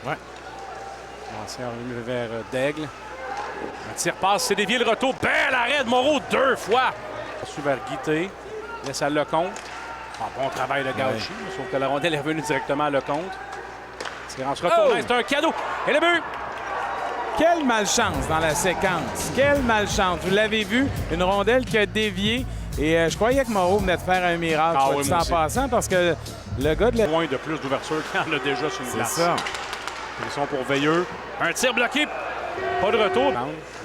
Ouais. Lancé vers Daigle. Un tir passe, c'est dévié le retour. Bel arrêt de Moreau 2 fois. Ensuite vers Guité. Laisse à Lecomte. Bon travail de Gauchi, sauf que la rondelle est revenue directement à Lecomte. C'est en se retournant, c'est un cadeau. Et le but! Quelle malchance dans la séquence. Quelle malchance. Vous l'avez vu, une rondelle qui a dévié. Et je croyais que Moreau venait de faire un miracle en passant parce que le gars de la... Moins de plus d'ouverture qu'il en a déjà sur une glace. C'est ça. Ils sont pour Veilleux. Un tir bloqué. Pas de retour.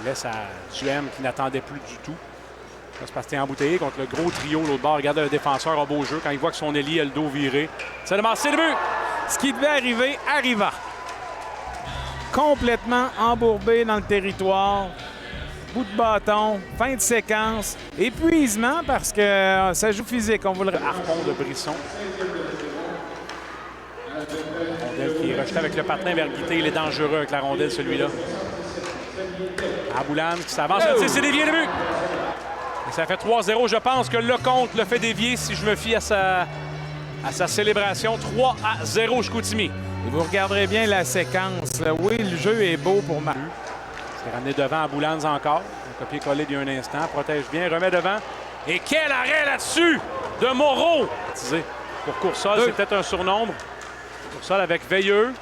Laisse à Duhem qui n'attendait plus du tout. C'est parce que t'es embouteillé contre le gros trio. L'autre bord, regarde le défenseur en beau jeu. Quand il voit que son ailier a le dos viré. Ça demande, c'est le but! Ce qui devait arriver, arriva. Complètement embourbé dans le territoire. Bout de bâton, fin de séquence. Épuisement parce que ça joue physique, on vous le... Harpon de Brisson. Rondelle qui est rejetée avec le patin vers Guité. Il est dangereux avec la rondelle, celui-là. Aboulane qui s'avance. C'est dévié le but! Et ça fait 3-0. Je pense que Lecomte le fait dévier si je me fie à sa célébration. 3-0 Chicoutimi. Et vous regarderez bien la séquence. Oui, le jeu est beau pour Maru. C'est ramené devant à Boulans encore. Un copier-coller d'il y a un instant. Protège bien, remet devant. Et quel arrêt là-dessus de Moreau! Pour Coursol, c'est peut-être un surnombre. Coursol avec Veilleux.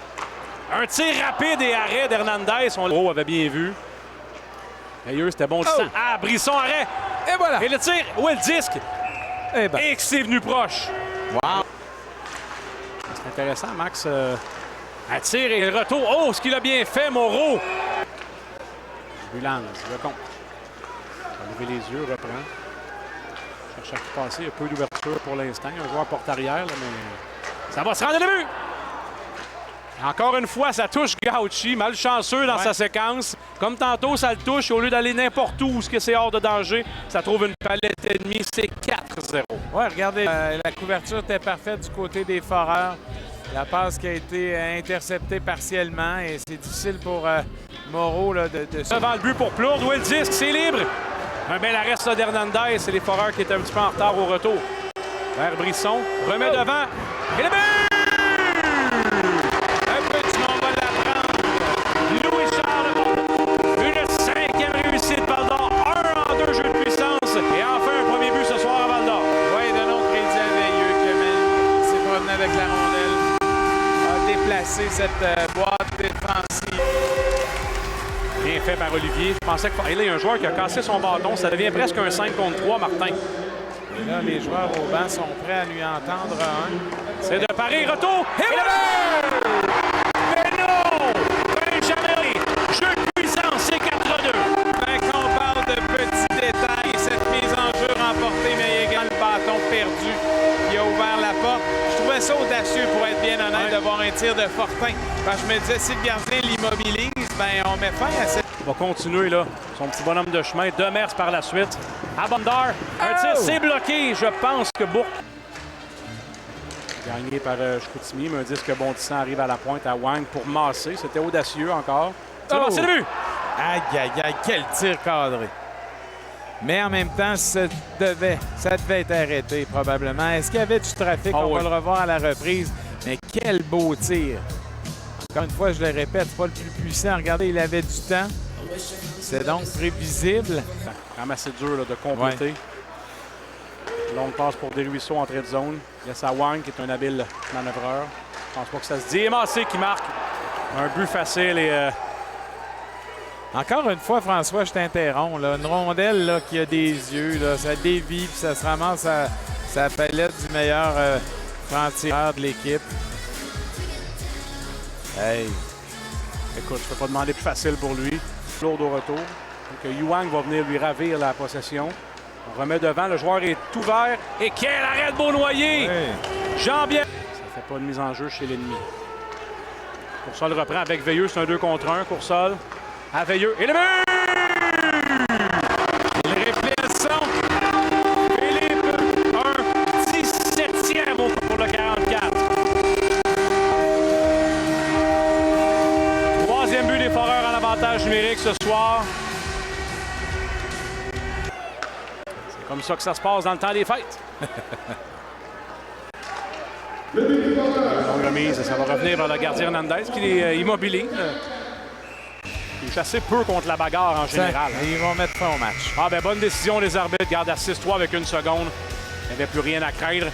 Un tir rapide et arrêt d'Hernandez. Moreau avait bien vu. Veilleux, c'était bon. Ah, Brisson, arrêt! Et voilà! Et le tir, où est le disque? Et que c'est venu proche. Wow! C'est intéressant, Max. Un tir et le retour. Oh, ce qu'il a bien fait, Moreau! Bulans, Lecomte. Lever les yeux, reprend. Cherche à qui passer. Il y a peu d'ouverture pour l'instant. Un joueur porte-arrière, mais ça va se rendre le but! Encore une fois, ça touche Gauchi, malchanceux dans sa séquence. Comme tantôt, ça le touche. Au lieu d'aller n'importe où que c'est hors de danger, ça trouve une palette ennemie. C'est 4-0. Ouais, regardez, la couverture était parfaite du côté des Foreurs. La passe qui a été interceptée partiellement et c'est difficile pour Moreau là, de... Devant le but pour Plourde, où est le disque? C'est libre. Un bel arrêt ça d'Hernandez. C'est les Foreurs qui étaient un petit peu en retard au retour. Vers Brisson, remet devant. Et le but! Avec la rondelle, a déplacé cette boîte défensive. Bien fait par Olivier. Je pensais qu'il y a un joueur qui a cassé son bâton. Ça devient presque un 5 contre 3, Martin. Et là, les joueurs au banc sont prêts à lui entendre un. C'est de Paris, retour! Et le but! Mais non! Benjamin, jeu de puissance, c'est 4-2. Quand on parle de petits détails, cette mise en jeu remportée, mais également le bâton perdu qui a ouvert la porte. Je trouvais ça audacieux, pour être bien honnête, de voir un tir de Fortin. Parce que je me disais, si le gardien l'immobilise, ben on met fin à cette... Il va continuer, là, son petit bonhomme de chemin. Demers par la suite. Abondar, un tir, c'est bloqué. Je pense que Bourque. Gagné par Chicoutimi, mais un disque bondissant arrive à la pointe à Wang pour masser. C'était audacieux encore. C'est le but! Aïe, aïe, aïe, quel tir cadré. Mais en même temps, ça devait être arrêté probablement. Est-ce qu'il y avait du trafic? On va le revoir à la reprise. Mais quel beau tir! Encore une fois, je le répète, c'est pas le plus puissant. Regardez, il avait du temps. C'est donc prévisible. Quand même assez dur là, de compléter. Ouais. Longue passe pour Desruisseaux, entrée de zone. Laisse à Wang, qui est un habile manœuvreur. Je pense pas que ça se dit. Et Massé qui marque. Un but facile et... Encore une fois, François, je t'interromps. Une rondelle là, qui a des yeux, là, ça dévie puis ça se ramasse à sa palette du meilleur franc-tireur de l'équipe. Hey! Écoute, je ne peux pas demander plus facile pour lui. Lourd au retour. Donc, Yuang va venir lui ravir la possession. On remet devant. Le joueur est ouvert. Et quel arrêt de Beaunoyer! Oui. Jean bien. Ça ne fait pas de mise en jeu chez l'ennemi. Coursol reprend avec Veilleux. C'est un 2 contre 1. Coursol à Veilleux. Et le but! Il reflète le son. Philippe, un 17e pour le 44. Troisième but des Foreurs en avantage numérique ce soir. C'est comme ça que ça se passe dans le temps des fêtes. Longue remise, ça va revenir vers le gardien Hernandez qui est immobilisé. Il est assez peu contre la bagarre en général. Ils vont mettre fin au match. Ah ben bonne décision les arbitres. Garde à 6-3 avec 1 seconde. Il n'y avait plus rien à craindre.